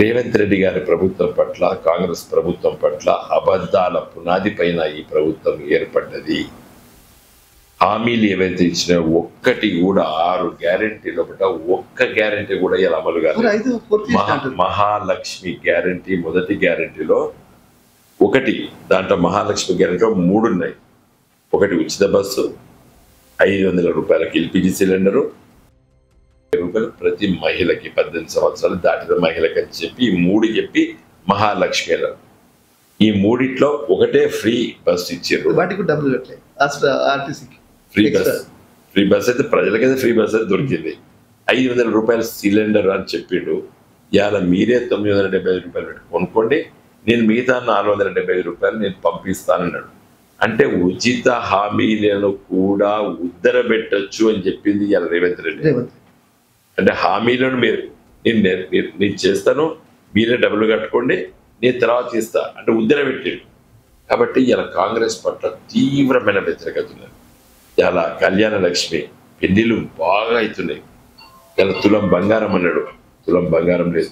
రేవంత్ రెడ్డి గారి ప్రభుత్వం పట్ల, కాంగ్రెస్ ప్రభుత్వం పట్ల అబద్ధాల పునాది పైన ఈ ప్రభుత్వం ఏర్పడ్డది. హామీలు ఏవైతే ఇచ్చినా ఒక్కటి కూడా 6 గ్యారెంటీల ఒక్క గ్యారెంటీ కూడా ఇలా అమలు కాలేదు. మహాలక్ష్మి గ్యారెంటీ మొదటి గ్యారెంటీలో ఒకటి, దాంట్లో మహాలక్ష్మి గ్యారెంటీలో 3 ఉన్నాయి. ఒకటి ఉచిత బస్సు, 500 రూపాయలకి ఎల్పిజి సిలిండరు, రూపాయలు ప్రతి మహిళకి 18 సంవత్సరాలు దాటిన మహిళకి అని చెప్పి ఈ 3 చెప్పి మహాలక్ష్మి. ఈ 3 ఒకటే ఫ్రీ బస్ ఇచ్చారు. వాటికి డబ్బులు కట్టలేదు. ఫ్రీ బస్ అయితే ప్రజలకైతే ఫ్రీ బస్ అయితే దొరికింది. 500 రూపాయల సిలిండర్ అని చెప్పిండు. ఇవాళ మీరే 975 రూపాయలు పెట్టి కొనుక్కోండి, నేను మిగతా 475 రూపాయలు నేను పంపిస్తానన్నాడు. అంటే ఉచిత హామీలను కూడా ఉద్దరబెట్టచ్చు అని చెప్పింది ఇవాళ రేవంత్ రెడ్డి. అంటే హామీలను నేను చేస్తాను, మీరే డబ్బులు కట్టుకోండి, నేను తర్వాత ఇస్తా అంటే ఉద్దరబెట్టాడు. కాబట్టి ఇలా కాంగ్రెస్ పట్ల తీవ్రమైన వ్యతిరేకత ఉన్నది. ఇలా కళ్యాణ లక్ష్మి పెళ్లిళ్ళు బాగా అవుతున్నాయి. ఇలా తులం బంగారం అన్నాడు, తులం బంగారం లేదు.